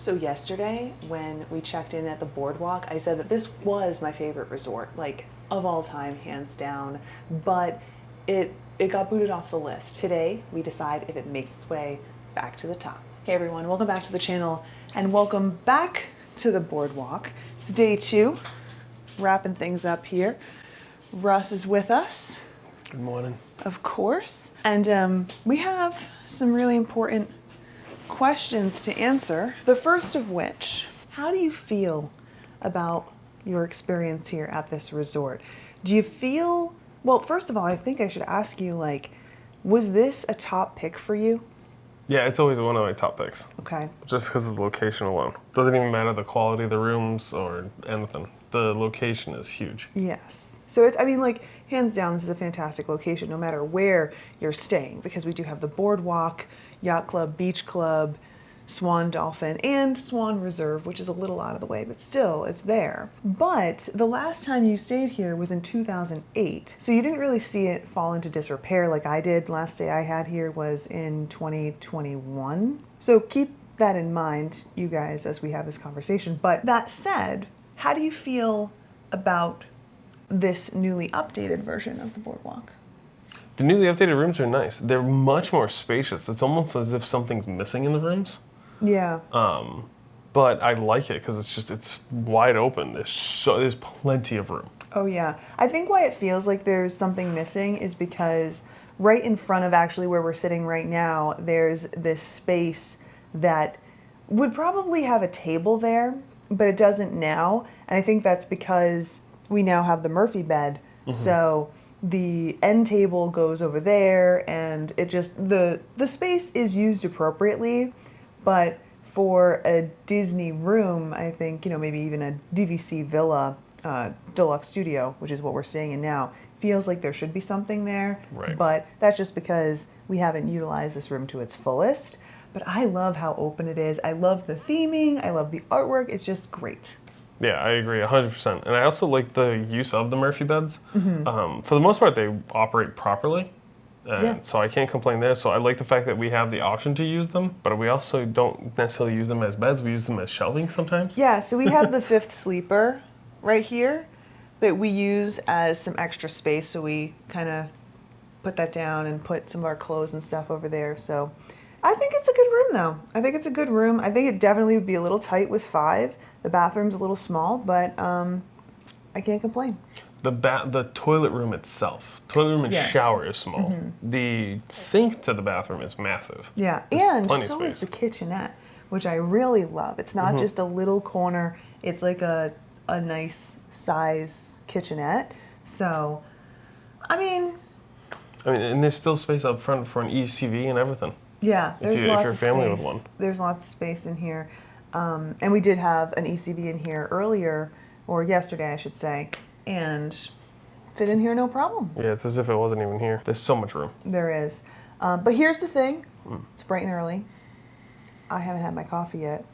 So yesterday, when we checked in at the BoardWalk, I said that this was my favorite resort, like of all time, hands down. But it got booted off the list. Today, we decide if it makes its way back to the top. Hey everyone, welcome back to the channel, and welcome back to the BoardWalk. It's day 2, wrapping things up here. Russ is with us. Good morning. Of course. And we have some really important questions to answer. The first of which, how do you feel about your experience here at this resort? Do you feel, well, first of all, I think I should ask you, like, was this a top pick for you? Yeah, it's always one of my top picks. Okay. Just because of the location alone. Doesn't even matter the quality of the rooms or anything. The location is huge. Yes. So it's, I mean, like, hands down, this is a fantastic location no matter where you're staying, because we do have the BoardWalk, Yacht Club, Beach Club, Swan Dolphin, and Swan Reserve, which is a little out of the way, but still, it's there. But the last time you stayed here was in 2008, so you didn't really see it fall into disrepair like I did. Last day I had here was in 2021. So keep that in mind, you guys, as we have this conversation. But that said, how do you feel about this newly updated version of the BoardWalk? The newly updated rooms are nice. They're much more spacious. It's almost as if something's missing in the rooms. Yeah. But I like it because it's wide open. There's plenty of room. Oh yeah. I think why it feels like there's something missing is because right in front of actually where we're sitting right now, there's this space that would probably have a table there, but it doesn't now. And I think that's because we now have the Murphy bed. Mm-hmm. So the end table goes over there, and it just, the space is used appropriately, but for a Disney room, I think, you know, maybe even a DVC villa, deluxe studio, which is what we're staying in now, feels like there should be something there. Right. But that's just because we haven't utilized this room to its fullest. But I love how open it is. I love the theming. I love the artwork. It's just great. Yeah, I agree 100%. And I also like the use of the Murphy beds. Mm-hmm. For the most part, they operate properly. Yeah. So I can't complain there. So I like the fact that we have the option to use them, but we also don't necessarily use them as beds. We use them as shelving sometimes. Yeah, so we have the 5th sleeper right here that we use as some extra space. So we kind of put that down and put some of our clothes and stuff over there. So I think it's a good room, though. I think it's a good room. I think it definitely would be a little tight with 5. The bathroom's a little small, but I can't complain. The toilet room itself, toilet room and Yes. shower is small. Mm-hmm. The sink to the bathroom is massive. Yeah, There's and plenty of so is the space. kitchenette, which I really love. It's not just a little corner. It's like a nice size kitchenette. So, I mean, and there's still space up front for an ECV and everything. yeah, there's if lots you're a of family space. with one. There's lots of space in here. And we did have an ECV in here earlier, or yesterday, I should say, and fit in here no problem. Yeah, it's as if it wasn't even here. There's so much room. There is. But here's the thing. It's bright and early. I haven't had my coffee yet.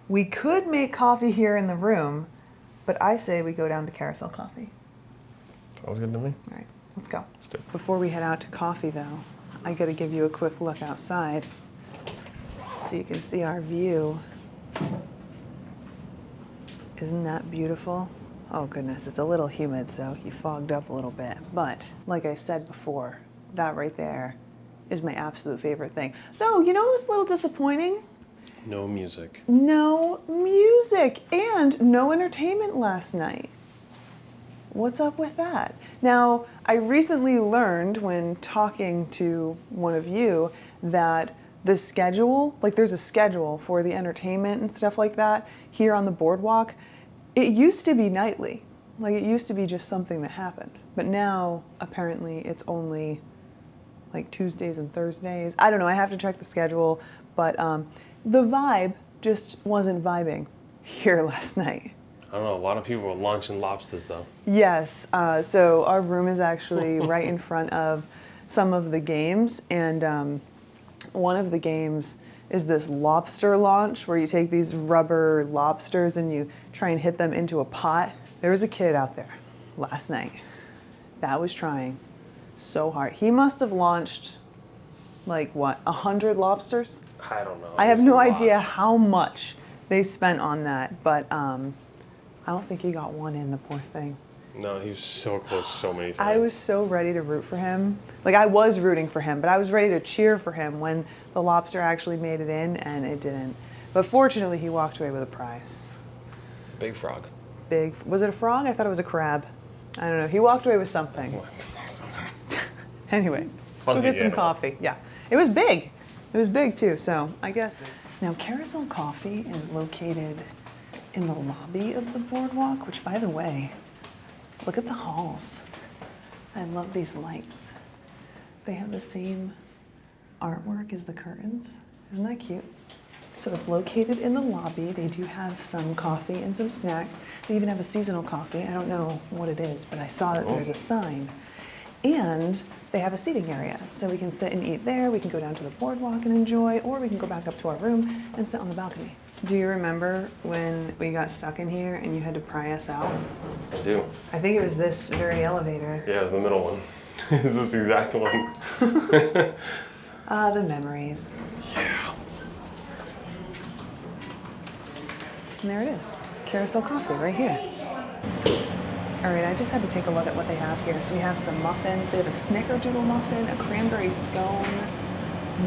We could make coffee here in the room, but I say we go down to Carousel Coffee. Sounds good to me. All right, let's go. Let's do it. Before we head out to coffee, though, I got to give you a quick look outside so you can see our view. Isn't that beautiful? Oh goodness, it's a little humid, so you fogged up a little bit. But like I said before, that right there is my absolute favorite thing. Though, you know what was a little disappointing? No music. No music and no entertainment last night. What's up with that? Now, I recently learned when talking to one of you that the schedule, like there's a schedule for the entertainment and stuff like that here on the BoardWalk. It used to be nightly. Like it used to be just something that happened. But now, apparently, it's only like Tuesdays and Thursdays. I don't know, I have to check the schedule. But the vibe just wasn't vibing here last night. I don't know, a lot of people were launching lobsters though. Yes, so our room is actually right in front of some of the games, and one of the games is this lobster launch where you take these rubber lobsters and you try and hit them into a pot. There was a kid out there last night that was trying so hard. He must have launched like what, 100 lobsters? I don't know. I have There's no a lot. idea how much they spent on that, but I don't think he got one in, the poor thing. No, he was so close so many times. I was so ready to root for him. Like, I was rooting for him, but I was ready to cheer for him when the lobster actually made it in, and it didn't. But fortunately, he walked away with a prize. Big frog. Big. Was it a frog? I thought it was a crab. I don't know. He walked away with something. What? Anyway, let's go get some coffee. Yeah. It was big. It was big, too, so I guess. Now, Carousel Coffee is located in the lobby of the BoardWalk, which, by the way, look at the halls. I love these lights. They have the same artwork as the curtains. Isn't that cute? So it's located in the lobby. They do have some coffee and some snacks. They even have a seasonal coffee. I don't know what it is, but I saw that there's a sign. And they have a seating area. So we can sit and eat there. We can go down to the BoardWalk and enjoy, or we can go back up to our room and sit on the balcony. Do you remember when we got stuck in here and you had to pry us out? I do. I think it was this very elevator. Yeah, it was the middle one. It's this exact one. Ah, the memories. Yeah. And there it is, Carousel Coffee right here. All right, I just had to take a look at what they have here. So we have some muffins. They have a snickerdoodle muffin, a cranberry scone,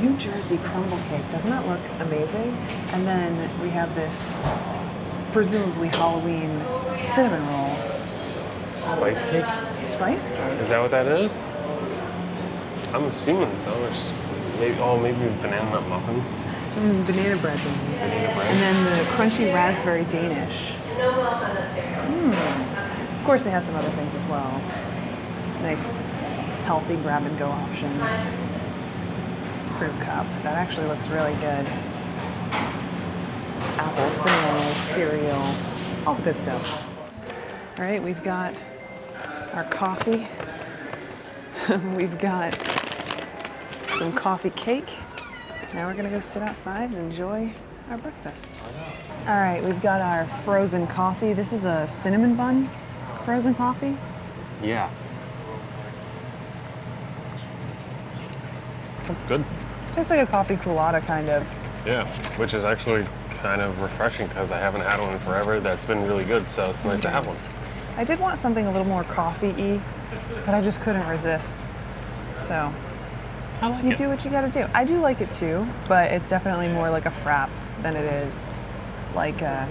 New Jersey crumble cake. Doesn't that look amazing? And then we have this presumably Halloween cinnamon roll. Spice cake? Spice cake? Is that what that is? I'm assuming so. It's maybe, maybe a banana nut muffin. Banana bread. Banana bread. And then the crunchy raspberry Danish. Of course, they have some other things as well. Nice, healthy grab-and-go options. Fruit cup. That actually looks really good. Apples, bananas, cereal, all the good stuff. All right, we've got our coffee. We've got some coffee cake. Now we're gonna go sit outside and enjoy our breakfast. All right, we've got our frozen coffee. This is a cinnamon bun frozen coffee. Yeah. Good. Tastes like a coffee culotta, kind of. Yeah, which is actually kind of refreshing because I haven't had one in forever. That's been really good, so it's nice to have one. I did want something a little more coffee-y, but I just couldn't resist. So I like you it. do what you gotta do. I do like it too, but it's definitely more like a frap than it is like a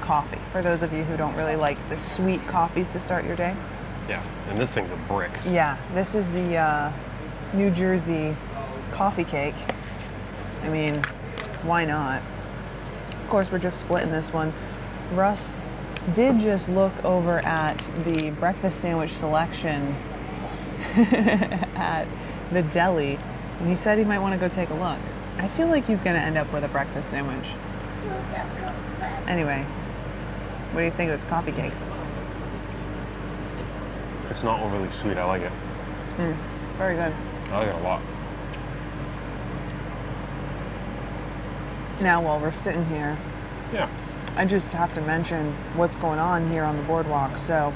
coffee. For those of you who don't really like the sweet coffees to start your day. Yeah, and this thing's a brick. Yeah, this is the New Jersey coffee cake. I mean, why not? Of course, we're just splitting this one. Russ did just look over at the breakfast sandwich selection at the deli, and he said he might want to go take a look. I feel like he's going to end up with a breakfast sandwich. Anyway, what do you think of this coffee cake? It's not overly sweet. I like it. Very good. I like it a lot. Now, while we're sitting here, Yeah. I just have to mention what's going on here on the BoardWalk. So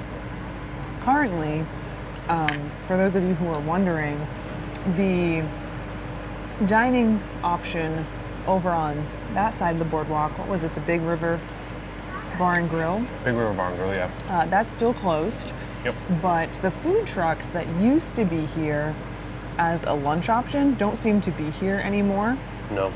currently, for those of you who are wondering, the dining option over on that side of the BoardWalk, what was it, the Big River Bar and Grill? Big River Bar and Grill, yeah. That's still closed. Yep. But the food trucks that used to be here as a lunch option don't seem to be here anymore. No.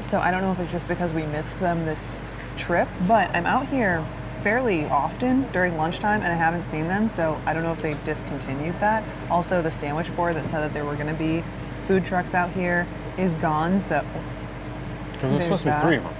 So I don't know if it's just because we missed them this trip, but I'm out here fairly often during lunchtime and I haven't seen them, so I don't know if they've discontinued that. Also, the sandwich board that said that there were going to be food trucks out here is gone, so Because there's supposed to be that. 3 of them.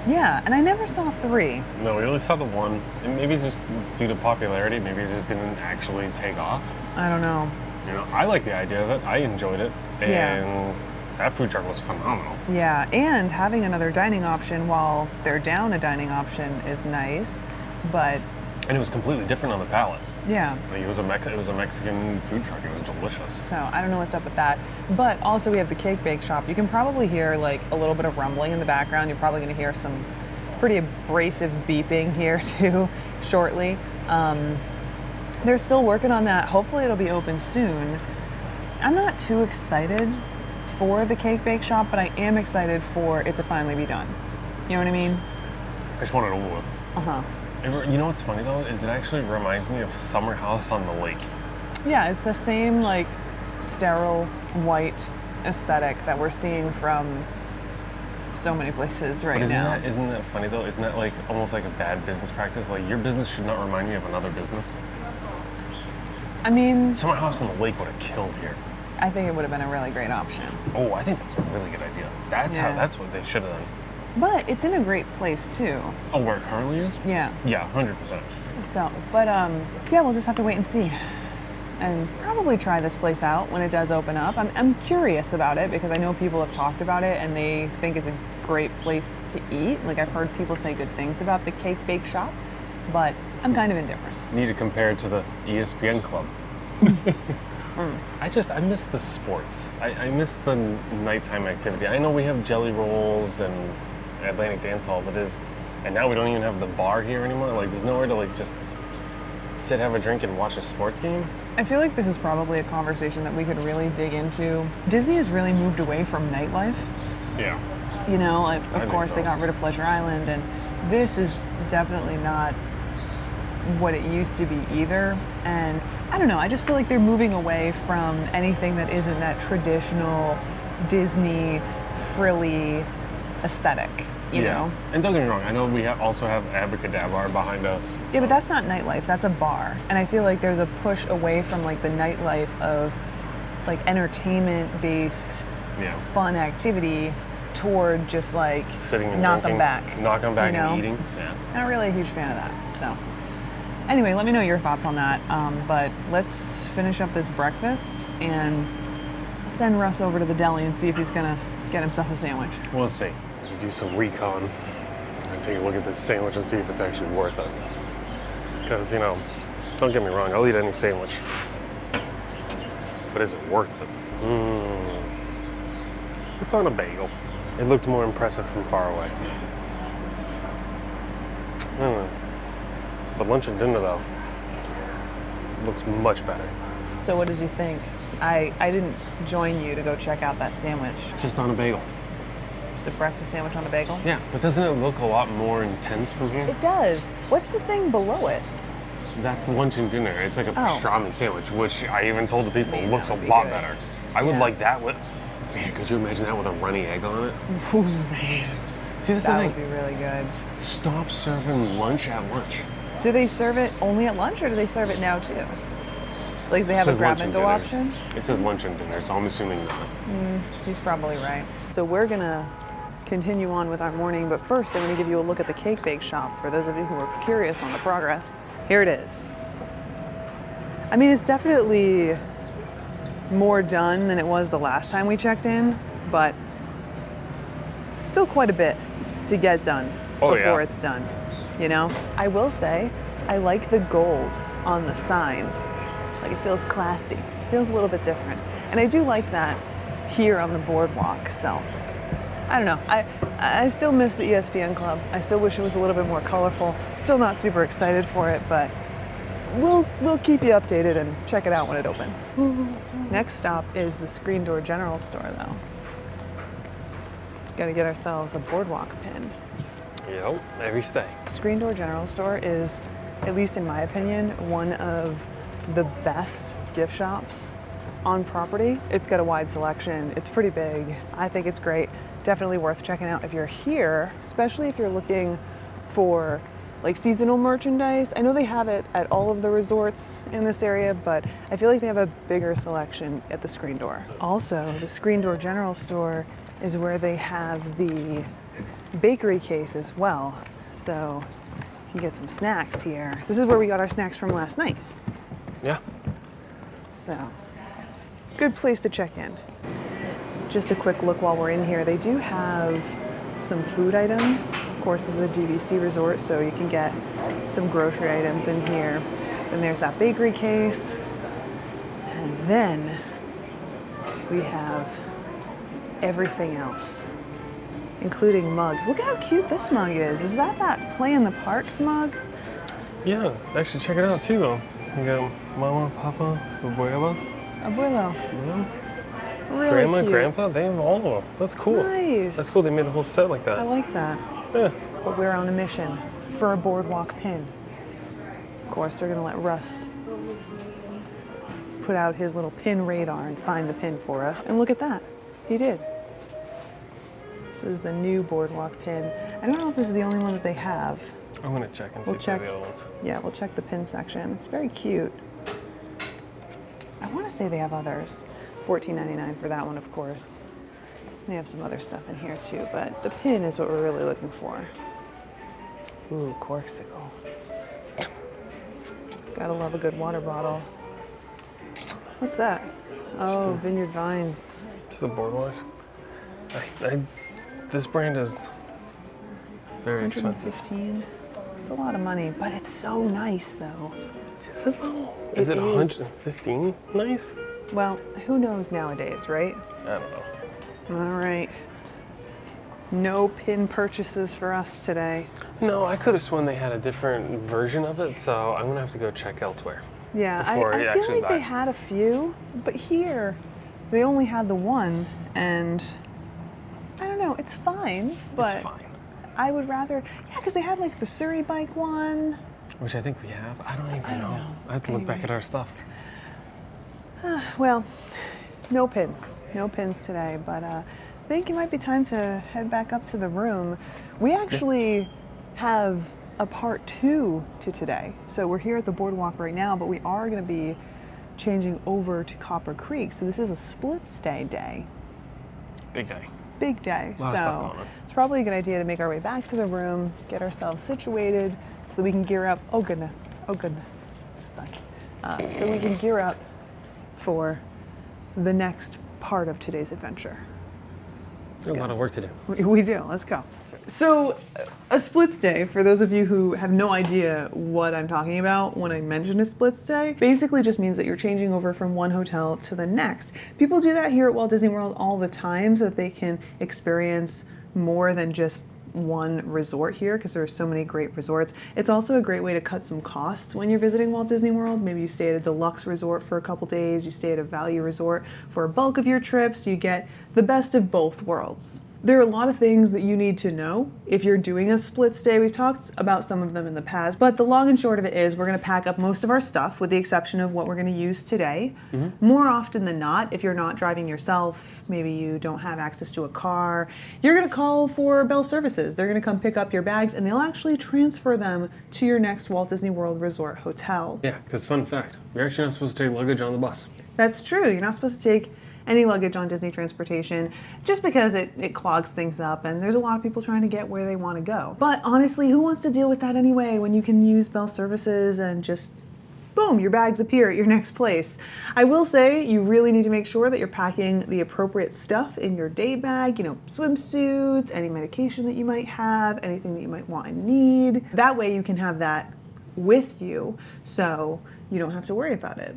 Yeah, and I never saw 3. No, we only saw the one. And maybe just due to popularity, maybe it just didn't actually take off. I don't know. You know, I like the idea of it. I enjoyed it. And Yeah. that food truck was phenomenal. Yeah, and having another dining option while they're down a dining option is nice, but And it was completely different on the palate. yeah. Like it was a Mexican food truck. It was delicious. So I don't know what's up with that. But also we have the cake bake shop. You can probably hear like a little bit of rumbling in the background. You're probably going to hear some pretty abrasive beeping here too shortly. They're still working on that. Hopefully it'll be open soon. I'm not too excited for the cake bake shop, but I am excited for it to finally be done. You know what I mean? I just want it over with. Uh-huh. You know what's funny though is it actually reminds me of Summer House on the Lake. Yeah, it's the same like sterile white aesthetic that we're seeing from so many places right But now. isn't that funny though? Isn't that like almost like a bad business practice? Like your business should not remind me of another business. I mean, Summer House on the Lake would have killed here. I think it would have been a really great option. Oh, I think that's a really good idea. That's what they should have done. But it's in a great place too. Oh, where it currently is? Yeah. Yeah, 100%. So, but yeah, we'll just have to wait and see. And probably try this place out when it does open up. I'm curious about it because I know people have talked about it and they think it's a great place to eat. Like I've heard people say good things about the cake bake shop, but I'm kind of indifferent. Need to compare it to the ESPN club. I miss the sports. I miss the nighttime activity. I know we have jelly rolls and Atlantic Dance Hall, and now we don't even have the bar here anymore. Like there's nowhere to like just sit, have a drink, and watch a sports game. I feel like this is probably a conversation that we could really dig into. Disney has really moved away from nightlife. Yeah. You know, like, of think course so. they got rid of Pleasure Island, and this is definitely not what it used to be either. And I don't know, I just feel like they're moving away from anything that isn't that traditional Disney frilly aesthetic, you know? And don't get me wrong, I know we also have Abracadabra behind us. Yeah, but that's not nightlife, that's a bar. And I feel like there's a push away from like the nightlife of like entertainment-based fun activity toward just like Sitting and knock drinking, them back. knocking them back you know? and eating. Yeah. Not really a huge fan of that. So anyway, let me know your thoughts on that. But let's finish up this breakfast and send Russ over to the deli and see if he's gonna get himself a sandwich. We'll see. We'll do some recon and take a look at this sandwich and see if it's actually worth it. Because, you know, don't get me wrong, I'll eat any sandwich. But is it worth it? It's on a bagel. It looked more impressive from far away. I don't know. But lunch and dinner, though, looks much better. So what did you think? I didn't join you to go check out that sandwich. Just on a bagel. Just a breakfast sandwich on a bagel? Yeah, but doesn't it look a lot more intense from here? It does. What's the thing below it? That's lunch and dinner. It's like a pastrami sandwich, which I even told the people Man, looks a that would be lot good. better. I would like that with. Man, could you imagine that with a runny egg on it? Ooh, man. See, that's That the would thing. be really good. Stop serving lunch at lunch. Do they serve it only at lunch or do they serve it now too? Like they have a says grab lunch and and go dinner. option? It says lunch and dinner, so I'm assuming not. He's probably right. So we're gonna continue on with our morning, but first I'm gonna give you a look at the cake bake shop for those of you who are curious on the progress. Here it is. I mean, it's definitely more done than it was the last time we checked in, but still quite a bit to get done before it's done, you know? I will say, I like the gold on the sign. Like it feels classy, feels a little bit different. And I do like that here on the boardwalk, so I don't know. I still miss the ESPN Club. I still wish it was a little bit more colorful. Still not super excited for it, but we'll keep you updated and check it out when it opens. Next stop is the Screen Door General Store, though. Got to get ourselves a boardwalk pin. Yep, every stay. Screen Door General Store is, at least in my opinion, one of the best gift shops on property. It's got a wide selection. It's pretty big. I think it's great. Definitely worth checking out if you're here, especially if you're looking for like seasonal merchandise. I know they have it at all of the resorts in this area, but I feel like they have a bigger selection at the Screen Door. Also, the Screen Door General Store is where they have the bakery case as well. So you can get some snacks here. This is where we got our snacks from last night. Yeah. So, good place to check in. Just a quick look while we're in here. They do have some food items. Of course, this is a DVC resort, so you can get some grocery items in here. Then there's that bakery case. And then we have everything else, including mugs. Look how cute this mug is. Is that Play in the Parks mug? Yeah, actually check it out too though. You got Mama, Papa, Abuela, Abuelo. yeah. Really Grandma, cute. Grandpa, they have all of them. That's cool. Nice. That's cool, they made a whole set like that. I like that. Yeah. but we're on a mission for a BoardWalk pin. Of course, they're gonna let Russ put out his little pin radar and find the pin for us. And look at that, he did. This is the new BoardWalk pin. I don't know if this is the only one that they have. I'm gonna check and see if they have the other ones. Yeah, we'll check the pin section. It's very cute. I wanna say they have others. $14.99 for that one, of course. They have some other stuff in here too, but the pin is what we're really looking for. Ooh, Corksicle. Gotta love a good water bottle. What's that? Oh, Vineyard Vines. To the BoardWalk. This brand is very expensive. $115. It's a lot of money, but it's so nice though. Is it though? Is it 115 nice? Well, who knows nowadays, right? I don't know. All right. No pin purchases for us today. No, I could have sworn they had a different version of it, so I'm gonna have to go check elsewhere. Yeah, before I you feel actually like they buy. had a few, but here they only had the one, and I don't know, it's fine, but It's fine. I would rather, yeah, because they had like the Surrey bike one. Which I think we have. I don't even know. know. I have to look back Anyway. at our stuff. Well, no pins today, but I think it might be time to head back up to the room. We actually have a part 2 to today. So we're here at the BoardWalk right now, but we are going to be changing over to Copper Creek. So this is a split stay day. Big day. Big day. A lot of stuff going on. It's probably a good idea to make our way back to the room, get ourselves situated so that we can gear up. Oh goodness, this sucked. So we can gear up for the next part of today's adventure. There's a lot of work to do. We do. Let's go. So, a split stay, for those of you who have no idea what I'm talking about when I mention a split stay, basically just means that you're changing over from one hotel to the next. People do that here at Walt Disney World all the time so that they can experience more than just one resort here, because there are so many great resorts. It's also a great way to cut some costs when you're visiting Walt Disney World. Maybe you stay at a deluxe resort for a couple days, you stay at a value resort for a bulk of your trips, you get the best of both worlds. There are a lot of things that you need to know if you're doing a split stay. We've talked about some of them in the past, but the long and short of it is we're going to pack up most of our stuff with the exception of what we're going to use today. More often than not, if you're not driving yourself, maybe you don't have access to a car, you're going to call for Bell Services. They're going to come pick up your bags and they'll actually transfer them to your next Walt Disney World Resort hotel. Yeah, because fun fact, you're actually not supposed to take luggage on the bus. That's true. You're not supposed to take any luggage on Disney transportation just because it clogs things up and there's a lot of people trying to get where they want to go. But honestly, who wants to deal with that anyway when you can use Bell Services and just boom, your bags appear at your next place. I will say you really need to make sure that you're packing the appropriate stuff in your day bag, swimsuits, any medication that you might have, anything that you might want and need. That way you can have that with you so you don't have to worry about it.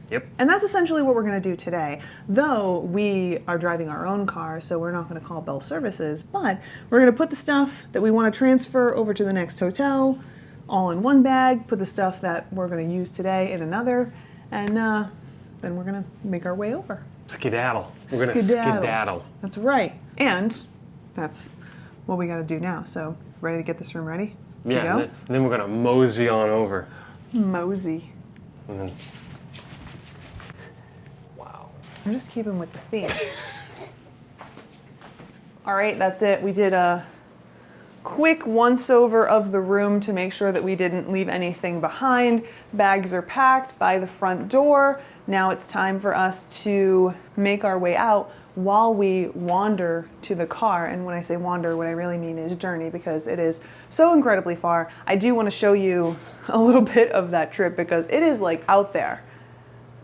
Yep. And that's essentially what we're going to do today. Though we are driving our own car, so we're not going to call Bell Services, but we're going to put the stuff that we want to transfer over to the next hotel all in one bag, put the stuff that we're going to use today in another, and then we're going to make our way over. Skedaddle. We're going to skedaddle. That's right. And that's what we got to do now. So, ready to get this room ready? To Yeah, go? and then we're going to mosey on over. Mosey. And then, I'm just keeping with the theme. All right, that's it. We did a quick once-over of the room to make sure that we didn't leave anything behind. Bags are packed by the front door. Now it's time for us to make our way out while we wander to the car. And when I say wander, what I really mean is journey, because it is so incredibly far. I do want to show you a little bit of that trip because it is like out there.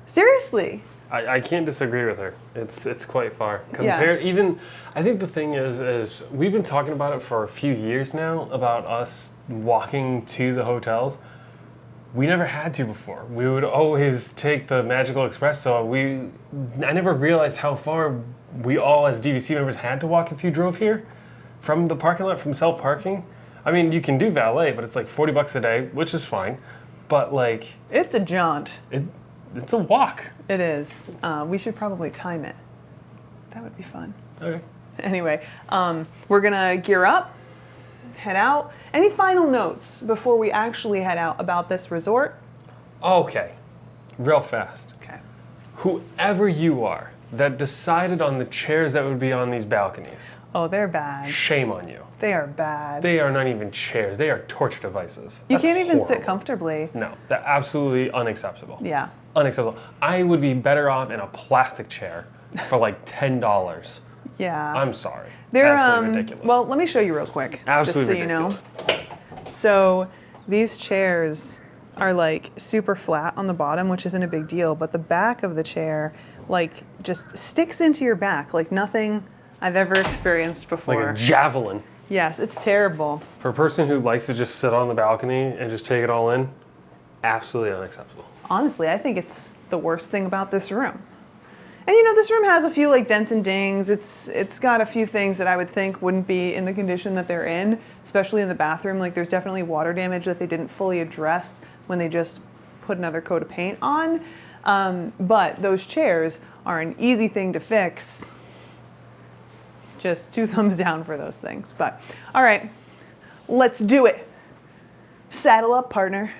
Seriously. I can't disagree with her. It's quite far. Yes. Even, I think the thing is we've been talking about it for a few years now about us walking to the hotels. We never had to before. We would always take the Magical Express, so I never realized how far we all as DVC members had to walk if you drove here from the parking lot, from self-parking. I mean, you can do valet, but it's like $40 a day, which is fine. But like... It's a jaunt. It's a walk. It is. We should probably time it. That would be fun. Okay. Anyway, we're gonna gear up, head out. Any final notes before we actually head out about this resort? Okay, real fast. Okay. Whoever you are that decided on the chairs that would be on these balconies, Oh, they're bad. shame on you. They are bad. They are not even chairs. They are torture devices. You That's can't even sit horrible. comfortably. No, they're absolutely unacceptable. Yeah. Unacceptable. I would be better off in a plastic chair for like $10. Yeah. I'm sorry. They're absolutely ridiculous. Well, let me show you real quick. Absolutely just so you know. ridiculous. So these chairs are like super flat on the bottom, which isn't a big deal, but the back of the chair like just sticks into your back like nothing I've ever experienced before. Like a javelin. Yes, it's terrible. For a person who likes to just sit on the balcony and just take it all in, absolutely unacceptable. Honestly, I think it's the worst thing about this room. And you know, this room has a few like dents and dings. It's got a few things that I would think wouldn't be in the condition that they're in, especially in the bathroom. Like there's definitely water damage that they didn't fully address when they just put another coat of paint on. But those chairs are an easy thing to fix. Just 2 thumbs down for those things. But all right, let's do it. Saddle up, partner.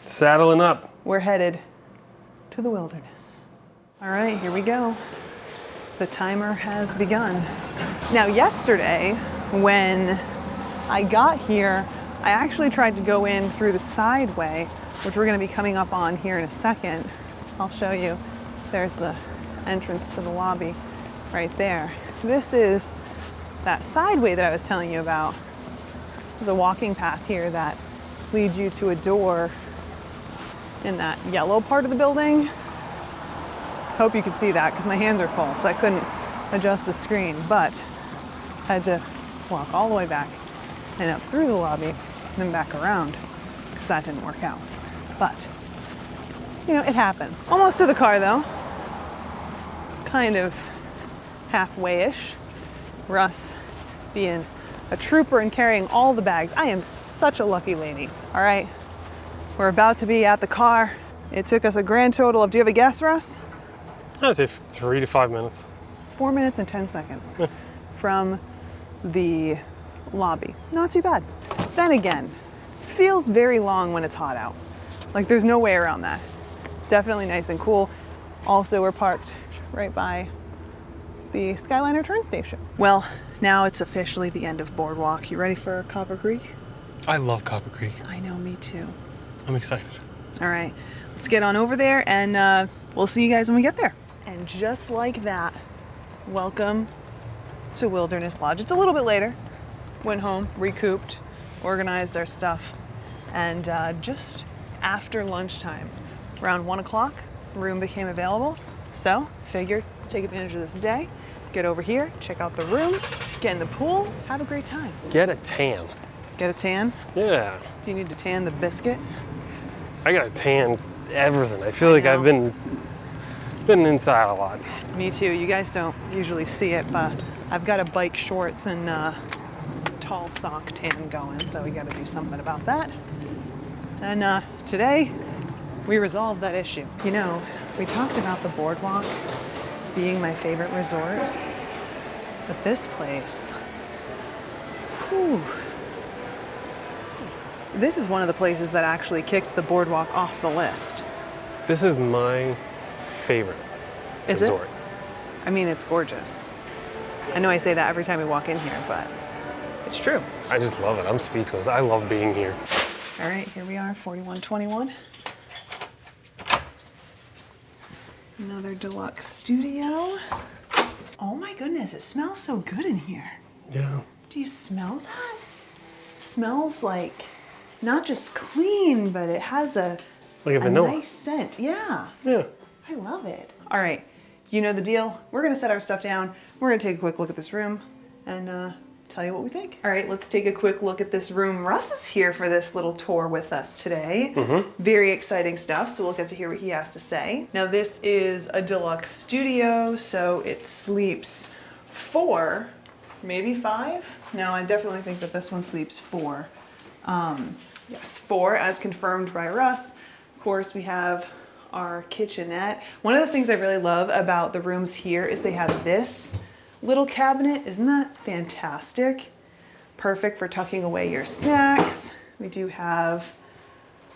Saddling up. We're headed to the wilderness. All right, here we go. The timer has begun. Now, yesterday, when I got here, I actually tried to go in through the side way, which we're going to be coming up on here in a second. I'll show you. There's the entrance to the lobby right there. This is that side way that I was telling you about. There's a walking path here that leads you to a door in that yellow part of the building. Hope you could see that because my hands are full, so I couldn't adjust the screen, but I had to walk all the way back and up through the lobby and then back around because that didn't work out. But, you know, it happens. Almost to the car though. Kind of halfway-ish. Russ is being a trooper and carrying all the bags. I am such a lucky lady. All right, we're about to be at the car. It took us a grand total of, do you have a guess, Russ? I'd say 3 to 5 minutes. 4 minutes and 10 seconds from the lobby. Not too bad. Then again, feels very long when it's hot out. Like there's no way around that. It's definitely nice and cool. Also, we're parked right by the Skyliner train station. Well, now it's officially the end of BoardWalk. You ready for Copper Creek? I love Copper Creek. I know, me too. I'm excited. All right, let's get on over there and we'll see you guys when we get there. And just like that, welcome to Wilderness Lodge. It's a little bit later. Went home, recouped, organized our stuff, and just after lunchtime, around 1 o'clock, room became available. So figured, let's take advantage of this day, get over here, check out the room, get in the pool, have a great time. Get a tan. Get a tan? Yeah. Do you need to tan the biscuit? I got to tan everything. I feel like I've been inside a lot. Me too. You guys don't usually see it, but I've got a bike shorts and tall sock tan going, so we got to do something about that. And today, we resolved that issue. You know, we talked about the BoardWalk being my favorite resort, but this place, whew, this is one of the places that actually kicked the BoardWalk off the list. This is my favorite Is resort. it? I mean, it's gorgeous. I know I say that every time we walk in here, but it's true. I just love it. I'm speechless. I love being here. All right, here we are, 4121. Another deluxe studio. Oh my goodness, it smells so good in here. Yeah. Do you smell that? It smells like not just clean, but it has a Vanilla. nice scent. Yeah, Yeah. I love it. All right, you know the deal. We're gonna set our stuff down. We're gonna take a quick look at this room and tell you what we think. All right, let's take a quick look at this room. Russ is here for this little tour with us today. Very exciting stuff, so we'll get to hear what he has to say. Now this is a deluxe studio, so it sleeps 4, maybe 5? No, I definitely think that this one sleeps 4. Yes, 4 as confirmed by Russ. Of course, we have our kitchenette. One of the things I really love about the rooms here is they have this little cabinet. Isn't that fantastic? perfect for tucking away your snacks. We do have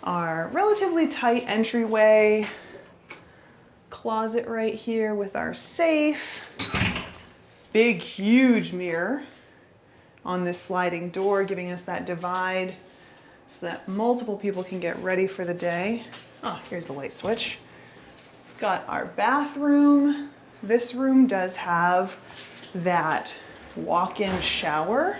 our relatively tight entryway, closet right here with our safe, big, huge mirror on this sliding door, giving us that divide so that multiple people can get ready for the day. Oh, here's the light switch. Got our bathroom. This room does have that walk-in shower,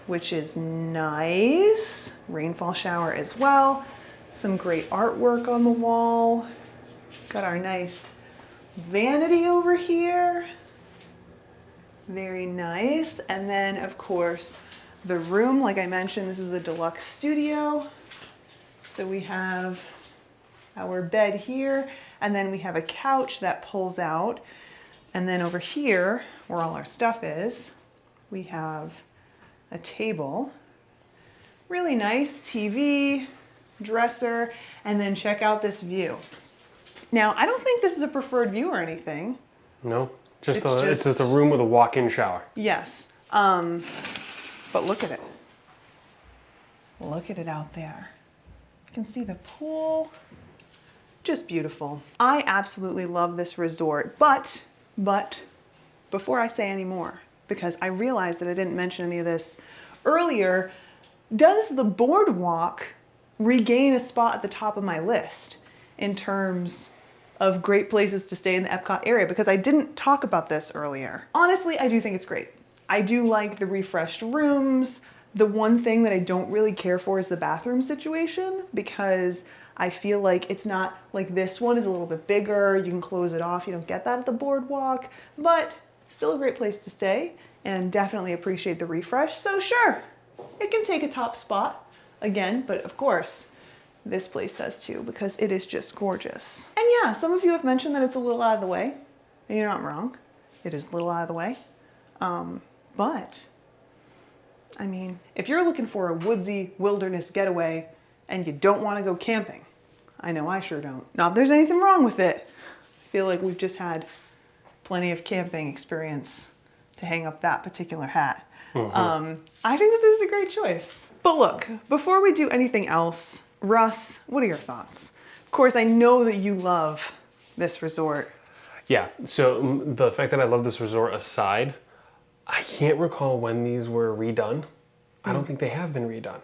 which is nice. Rainfall shower as well. Some great artwork on the wall. Got our nice vanity over here. Very nice. And then of course, the room, like I mentioned, this is the deluxe studio. So we have our bed here, and then we have a couch that pulls out. And then over here, where all our stuff is, we have a table, really nice TV, dresser, and then check out this view. Now, I don't think this is a preferred view or anything. No, it's just a room with a walk-in shower. Yes, but look at it. Look at it out there. You can see the pool, just beautiful. I absolutely love this resort, but before I say any more, because I realized that I didn't mention any of this earlier, does the BoardWalk regain a spot at the top of my list in terms of great places to stay in the Epcot area? Because I didn't talk about this earlier. Honestly, I do think it's great. I do like the refreshed rooms. The one thing that I don't really care for is the bathroom situation, because I feel like it's not like this one is a little bit bigger. You can close it off. You don't get that at the BoardWalk, but still a great place to stay, and definitely appreciate the refresh. So sure, it can take a top spot again, but of course, this place does too, because it is just gorgeous. And yeah, some of you have mentioned that it's a little out of the way, and you're not wrong. It is a little out of the way. But I mean, if you're looking for a woodsy wilderness getaway and you don't want to go camping, I know I sure don't. Not that there's anything wrong with it. I feel like we've just had plenty of camping experience to hang up that particular hat. I think that this is a great choice. But look, before we do anything else, Russ, what are your thoughts? Of course, I know that you love this resort. Yeah, so the fact that I love this resort aside, I can't recall when these were redone. I don't think they have been redone.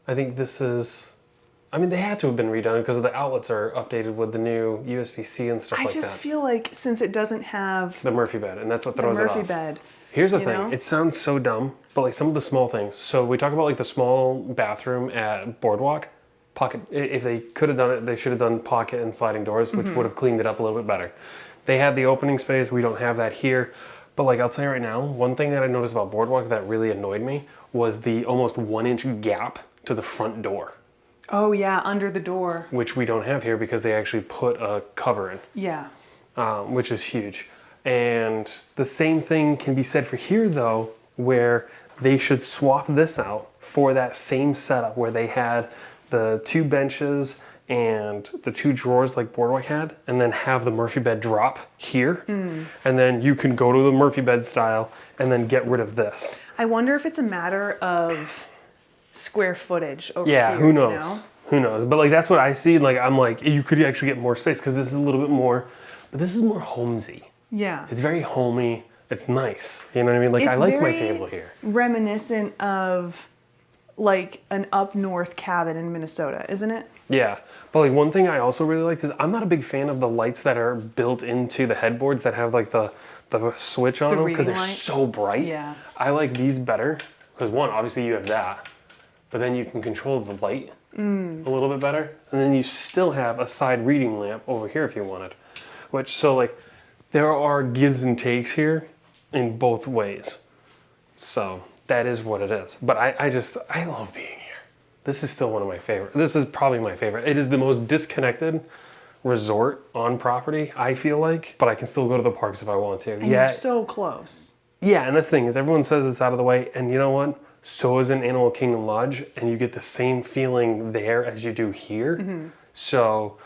I think this is, I mean, they had to have been redone because the outlets are updated with the new USB-C and stuff like that. I just feel like since it doesn't have the Murphy bed, and that's what throws the it off. Murphy bed. Here's the you thing, know? it sounds so dumb, but like some of the small things. So we talk about like the small bathroom at BoardWalk. Pocket, if they could have done it, they should have done pocket and sliding doors, which would have cleaned it up a little bit better. They had the opening space, we don't have that here. But like I'll tell you right now, one thing that I noticed about BoardWalk that really annoyed me was the almost 1 inch gap to the front door. Oh yeah, under the door. Which we don't have here because they actually put a cover in. Yeah. Which is huge. And the same thing can be said for here though, where they should swap this out for that same setup where they had the 2 benches and the 2 drawers like BoardWalk had, and then have the Murphy bed drop here. And then you can go to the Murphy bed style and then get rid of this. I wonder if it's a matter of square footage over here. Yeah, who knows? You know? Who knows? But like that's what I see. Like I'm like, you could actually get more space because this is a little bit more, but this is more homesy. Yeah. It's very homey. It's nice. You know what I mean? Like It's I like my very table here. Reminiscent of like an up north cabin in Minnesota, isn't it? Yeah, but like one thing I also really like is I'm not a big fan of the lights that are built into the headboards that have like the switch on The them because reading they're light? so bright. Yeah. I like these better because one, obviously you have that, but then you can control the light a little bit better, and then you still have a side reading lamp over here if you wanted. Which so like there are gives and takes here in both ways. So that is what it is. But I love being here. This is still one of my favorite. This is probably my favorite. It is the most disconnected resort on property, I feel like, but I can still go to the parks if I want to. And you're so close. Yeah, and that's the thing is everyone says it's out of the way, and you know what? So is an Animal Kingdom Lodge, and you get the same feeling there as you do here. So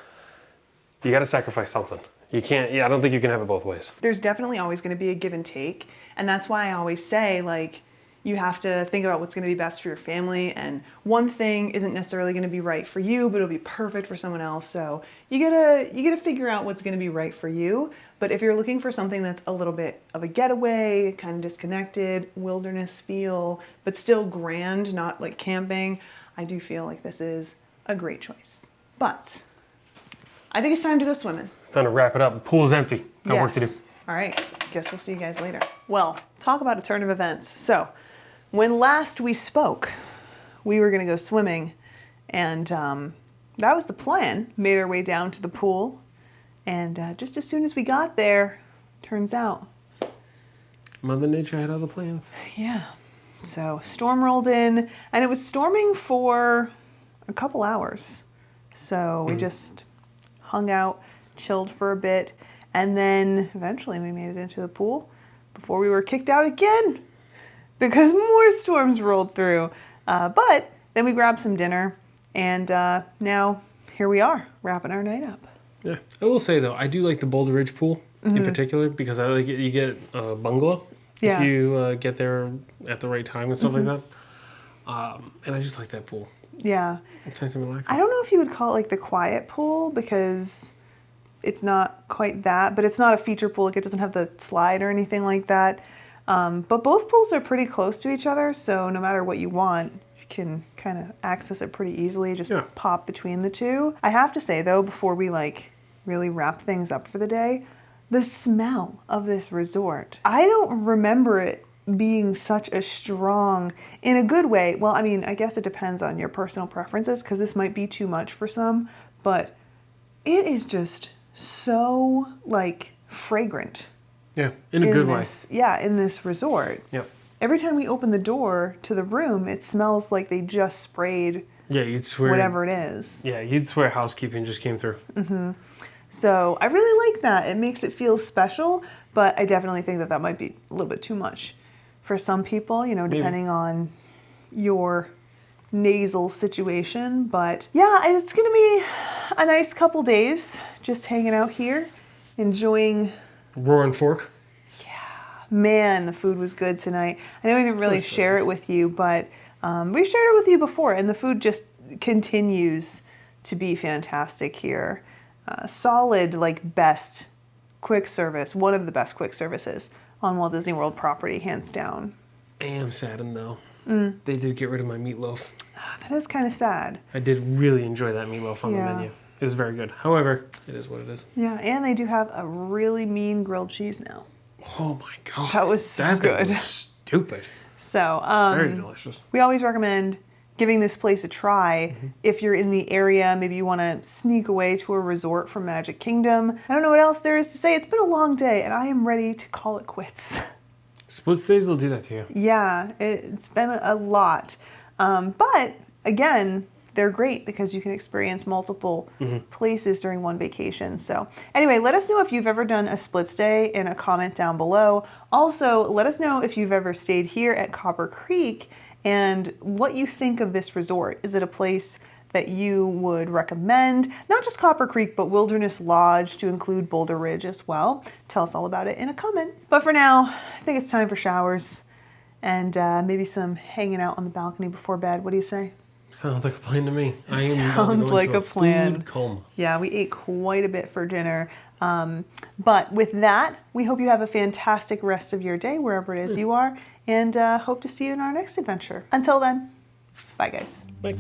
you got to sacrifice something. You can't, I don't think you can have it both ways. There's definitely always going to be a give and take. And that's why I always say, like, You have to think about what's going to be best for your family, and one thing isn't necessarily going to be right for you, but it'll be perfect for someone else. So you gotta figure out what's going to be right for you. But if you're looking for something that's a little bit of a getaway, kind of disconnected, wilderness feel, but still grand, not like camping, I do feel like this is a great choice. But I think it's time to go swimming. Time to wrap it up. The pool's empty. Got work to do. All right, guess we'll see you guys later. Well, talk about a turn of events. So when last we spoke, we were gonna go swimming, and that was the plan. Made our way down to the pool, and just as soon as we got there, turns out, Mother Nature had other plans. yeah. So storm rolled in, and it was storming for a couple hours. So we just hung out, chilled for a bit, and then eventually we made it into the pool before we were kicked out again because more storms rolled through. But then we grabbed some dinner, and now here we are, wrapping our night up. Yeah, I will say though, I do like the Boulder Ridge pool in particular because I like it. You get a bungalow if you get there at the right time and stuff like that. And I just like that pool. Yeah. It's nice and relaxing. I don't know if you would call it like the quiet pool because it's not quite that, but it's not a feature pool. Like it doesn't have the slide or anything like that. But both pools are pretty close to each other, so no matter what you want, you can kind of access it pretty easily. Just pop between the two. I have to say though, before we like really wrap things up for the day, the smell of this resort, I don't remember it being such a strong, in a good way. Well, I mean, I guess it depends on your personal preferences because this might be too much for some, but it is just so like fragrant. Yeah, in a good way. Yeah, in this resort. Yep. Every time we open the door to the room, it smells like they just sprayed you'd swear whatever it is. Yeah, you'd swear housekeeping just came through. So I really like that. It makes it feel special, but I definitely think that that might be a little bit too much for some people, you know, depending on your nasal situation. But yeah, it's going to be a nice couple days just hanging out here, enjoying. Roaring Fork. Man, the food was good tonight. I know I didn't really share it with you, but we've shared it with you before, and the food just continues to be fantastic here. Solid, like best quick service, one of the best quick services on Walt Disney World property, hands down. I am saddened though. They did get rid of my meatloaf. That is kind of sad. I did really enjoy that meatloaf on the menu. It was very good. However, it is what it is. Yeah, and they do have a really mean grilled cheese now. Oh my god. That was so good. That was stupid. So, very delicious. We always recommend giving this place a try. If you're in the area, maybe you want to sneak away to a resort from Magic Kingdom. I don't know what else there is to say. It's been a long day, and I am ready to call it quits. Split stays will do that to you. Yeah, it's been a lot. But again, they're great because you can experience multiple places during one vacation. So anyway, let us know if you've ever done a split stay in a comment down below. Also, let us know if you've ever stayed here at Copper Creek and what you think of this resort. Is it a place that you would recommend? Not just Copper Creek, but Wilderness Lodge, to include Boulder Ridge as well. Tell us all about it in a comment. But for now, I think it's time for showers and maybe some hanging out on the balcony before bed. What do you say? Sounds like a plan to me. Sounds like a plan. Food coma. Yeah, we ate quite a bit for dinner. But with that, we hope you have a fantastic rest of your day, wherever it is you are, and hope to see you in our next adventure. Until then, bye guys. Bye.